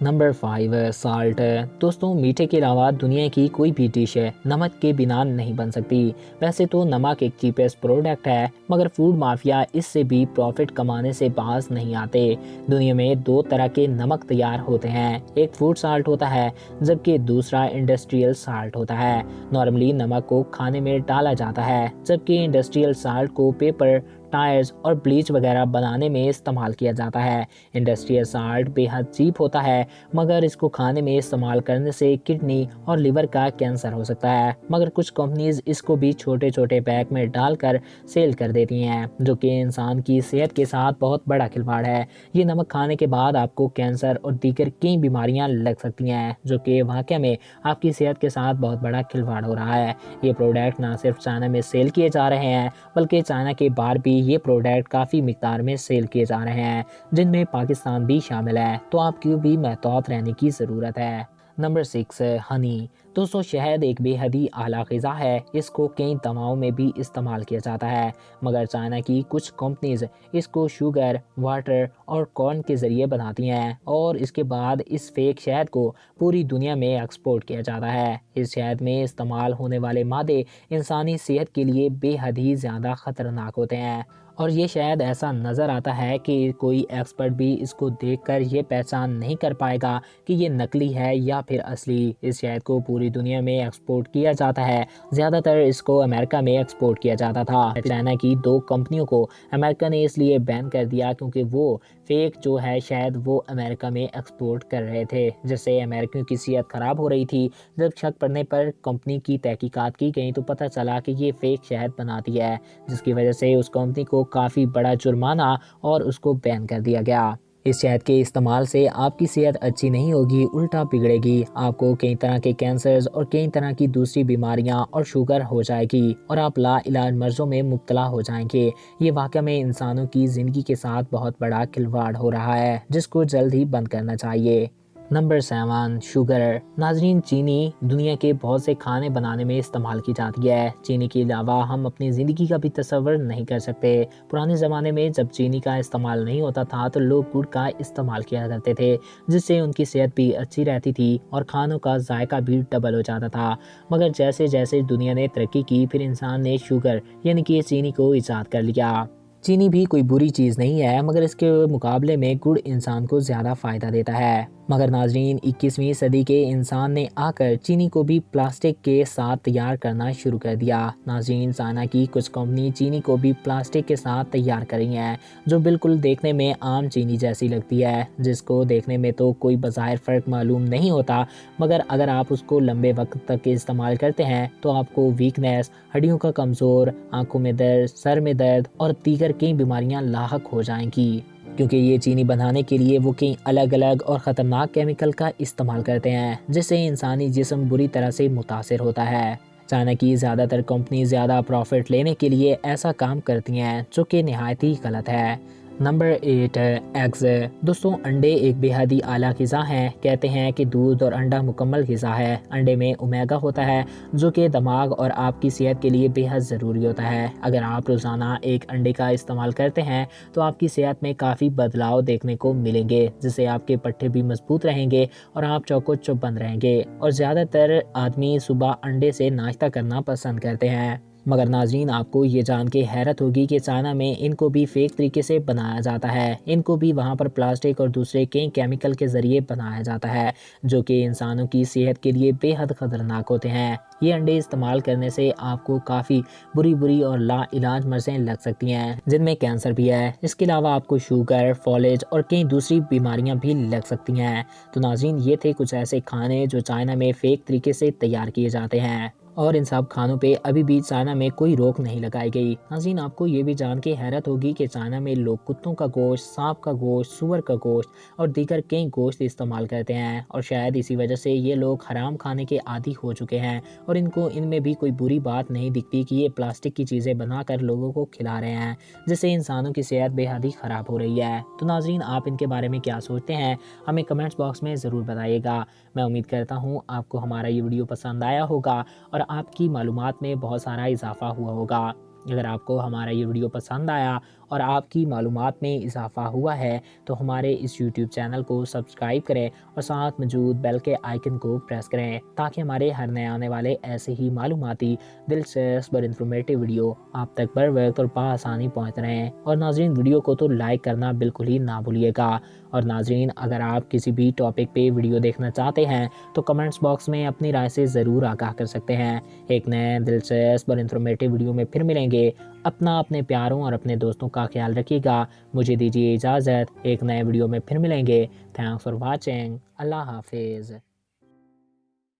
Number 5 salt. دوستوں میٹھے کے علاوہ دنیا کی کوئی بھی ڈش نمک کے بنا نہیں بن سکتی۔ ویسے تو نمک ایک چیپسٹ پروڈکٹ ہے، مگر فوڈ مافیا اس سے بھی پروفٹ کمانے سے باز نہیں آتے۔ دنیا میں 2 طرح کے نمک تیار ہوتے ہیں، ایک فوڈ سالٹ ہوتا ہے جبکہ دوسرا انڈسٹریل سالٹ ہوتا ہے۔ نارملی نمک کو کھانے میں ڈالا جاتا ہے جبکہ انڈسٹریل سالٹ کو پیپر، ٹائرز اور بلیچ وغیرہ بنانے میں استعمال کیا جاتا ہے۔ انڈسٹریل سالٹ بے حد چیپ ہوتا ہے، مگر اس کو کھانے میں استعمال کرنے سے کڈنی اور لیور کا کینسر ہو سکتا ہے۔ مگر کچھ کمپنیز اس کو بھی چھوٹے چھوٹے پیک میں ڈال کر سیل کر دیتی ہیں، جو کہ انسان کی صحت کے ساتھ بہت بڑا کھلواڑ ہے۔ یہ نمک کھانے کے بعد آپ کو کینسر اور دیگر کئی بیماریاں لگ سکتی ہیں، جو کہ واقعہ میں آپ کی صحت کے ساتھ بہت بڑا کھلواڑ ہو رہا ہے۔ یہ پروڈکٹ نہ صرف چائنا میں سیل کیے جا رہے ہیں بلکہ چائنا کے باہر بھی یہ پروڈکٹ کافی مقدار میں سیل کیے جا رہے ہیں، جن میں پاکستان بھی شامل ہے، تو آپ کو بھی محتاط رہنے کی ضرورت ہے۔ Number 6 honey. دوستوں شہد ایک بے حد ہی اعلیٰ غذا ہے، اس کو کئی دواؤں میں بھی استعمال کیا جاتا ہے، مگر چائنا کی کچھ کمپنیز اس کو شوگر، واٹر اور کارن کے ذریعے بناتی ہیں اور اس کے بعد اس فیک شہد کو پوری دنیا میں ایکسپورٹ کیا جاتا ہے۔ اس شہد میں استعمال ہونے والے مادے انسانی صحت کے لیے بے حد ہی زیادہ خطرناک ہوتے ہیں، اور یہ شہد ایسا نظر آتا ہے کہ کوئی ایکسپرٹ بھی اس کو دیکھ کر یہ پہچان نہیں کر پائے گا کہ یہ نکلی ہے یا پھر اصلی۔ اس شہد کو پوری دنیا میں ایکسپورٹ کیا جاتا ہے، زیادہ تر اس کو امریکہ میں ایکسپورٹ کیا جاتا تھا۔ چائنا کی 2 کمپنیوں کو امریکہ نے اس لیے بین کر دیا کیونکہ وہ فیک جو ہے شہد وہ امریکہ میں ایکسپورٹ کر رہے تھے، جس سے امریکیوں کی صحت خراب ہو رہی تھی۔ جب شک پڑنے پر کمپنی کی تحقیقات کی گئی تو پتہ چلا کہ یہ فیک شہد بناتی ہے، جس کی وجہ سے اس کمپنی کو کافی بڑا جرمانہ اور اس کو بین کر دیا گیا۔ اس شہد کے استعمال سے آپ کی صحت اچھی نہیں ہوگی، الٹا بگڑے گی، آپ کو کئی طرح کے کینسرز اور کئی طرح کی دوسری بیماریاں اور شوگر ہو جائے گی اور آپ لا علاج مرضوں میں مبتلا ہو جائیں گے۔ یہ واقعہ میں انسانوں کی زندگی کے ساتھ بہت بڑا کھلواڑ ہو رہا ہے، جس کو جلد ہی بند کرنا چاہیے۔ Number 7 sugar. ناظرین چینی دنیا کے بہت سے کھانے بنانے میں استعمال کی جاتی ہے۔ چینی کے علاوہ ہم اپنی زندگی کا بھی تصور نہیں کر سکتے۔ پرانے زمانے میں جب چینی کا استعمال نہیں ہوتا تھا تو لوگ گڑ کا استعمال کیا کرتے تھے، جس سے ان کی صحت بھی اچھی رہتی تھی اور کھانوں کا ذائقہ بھی ڈبل ہو جاتا تھا۔ مگر جیسے جیسے دنیا نے ترقی کی پھر انسان نے شوگر یعنی کہ چینی کو ایجاد کر لیا۔ چینی بھی کوئی بری چیز نہیں ہے، مگر اس کے مقابلے میں گڑ انسان کو زیادہ فائدہ دیتا ہے۔ مگر ناظرین 21ویں صدی کے انسان نے آ کر چینی کو بھی پلاسٹک کے ساتھ تیار کرنا شروع کر دیا۔ ناظرین چائنا کی کچھ کمپنی چینی کو بھی پلاسٹک کے ساتھ تیار کر رہی ہیں، جو بالکل دیکھنے میں عام چینی جیسی لگتی ہے، جس کو دیکھنے میں تو کوئی بظاہر فرق معلوم نہیں ہوتا، مگر اگر آپ اس کو لمبے وقت تک استعمال کرتے ہیں تو آپ کو ویکنیس، ہڈیوں کا کمزور، آنکھوں میں درد، سر میں درد اور دیگر کئی بیماریاں لاحق ہو جائیں گی، کیونکہ یہ چینی بنانے کے لیے وہ کئی الگ الگ اور خطرناک کیمیکل کا استعمال کرتے ہیں، جس سے انسانی جسم بری طرح سے متاثر ہوتا ہے۔ چائنا کی زیادہ تر کمپنی زیادہ پروفٹ لینے کے لیے ایسا کام کرتی ہیں، جو کہ نہایت ہی غلط ہے۔ Number 8 eggs. دوستوں انڈے ایک بے حد ہی اعلیٰ غذا ہیں۔ کہتے ہیں کہ دودھ اور انڈا مکمل غذا ہے۔ انڈے میں اومیگا ہوتا ہے جو کہ دماغ اور آپ کی صحت کے لیے بے حد ضروری ہوتا ہے۔ اگر آپ روزانہ ایک انڈے کا استعمال کرتے ہیں تو آپ کی صحت میں کافی بدلاؤ دیکھنے کو ملیں گے، جس سے آپ کے پٹھے بھی مضبوط رہیں گے اور آپ چوکو چوب بند رہیں گے، اور زیادہ تر آدمی صبح انڈے سے ناشتہ کرنا پسند کرتے ہیں۔ مگر ناظرین آپ کو یہ جان کے حیرت ہوگی کہ چائنا میں ان کو بھی فیک طریقے سے بنایا جاتا ہے، ان کو بھی وہاں پر پلاسٹک اور دوسرے کئی کیمیکل کے ذریعے بنایا جاتا ہے، جو کہ انسانوں کی صحت کے لیے بے حد خطرناک ہوتے ہیں۔ یہ انڈے استعمال کرنے سے آپ کو کافی بری اور لا علاج مرضیں لگ سکتی ہیں، جن میں کینسر بھی ہے۔ اس کے علاوہ آپ کو شوگر، فالج اور کئی دوسری بیماریاں بھی لگ سکتی ہیں۔ تو ناظرین یہ تھے کچھ ایسے کھانے جو چائنا میں فیک طریقے سے تیار کیے جاتے ہیں، اور ان سب کھانوں پہ ابھی بھی چائنا میں کوئی روک نہیں لگائی گئی۔ ناظرین آپ کو یہ بھی جان کے حیرت ہوگی کہ چائنا میں لوگ کتوں کا گوشت، سانپ کا گوشت، سور کا گوشت اور دیگر کئی گوشت استعمال کرتے ہیں، اور شاید اسی وجہ سے یہ لوگ حرام کھانے کے عادی ہو چکے ہیں، اور ان کو ان میں بھی کوئی بری بات نہیں دکھتی کہ یہ پلاسٹک کی چیزیں بنا کر لوگوں کو کھلا رہے ہیں، جس سے انسانوں کی صحت بے حد ہی خراب ہو رہی ہے۔ تو ناظرین آپ ان کے بارے میں کیا سوچتے ہیں ہمیں کمنٹس باکس میں ضرور بتائیے گا۔ میں امید کرتا ہوں آپ کو ہمارا یہ ویڈیو پسند آیا ہوگا اور آپ کی معلومات میں بہت سارا اضافہ ہوا ہوگا۔ اگر آپ کو ہمارا یہ ویڈیو پسند آیا اور آپ کی معلومات میں اضافہ ہوا ہے تو ہمارے اس یوٹیوب چینل کو سبسکرائب کریں اور ساتھ موجود بیل کے آئیکن کو پریس کریں تاکہ ہمارے ہر نئے آنے والے ایسے ہی معلوماتی دلچسپ اور انفارمیٹیو ویڈیو آپ تک بر وقت اور بآسانی پہنچ رہے ہیں۔ اور ناظرین ویڈیو کو تو لائک کرنا بالکل ہی نہ بھولیے گا۔ اور ناظرین اگر آپ کسی بھی ٹاپک پہ ویڈیو دیکھنا چاہتے ہیں تو کمنٹس باکس میں اپنی رائے سے ضرور آگاہ کر سکتے ہیں۔ ایک نئے دلچسپ اور انفارمیٹیو ویڈیو میں پھر ملیں گے۔ اپنے پیاروں اور اپنے دوستوں کا خیال رکھیے گا۔ مجھے دیجیے اجازت، ایک نئے ویڈیو میں پھر ملیں گے۔ Thanks for watching. اللہ حافظ۔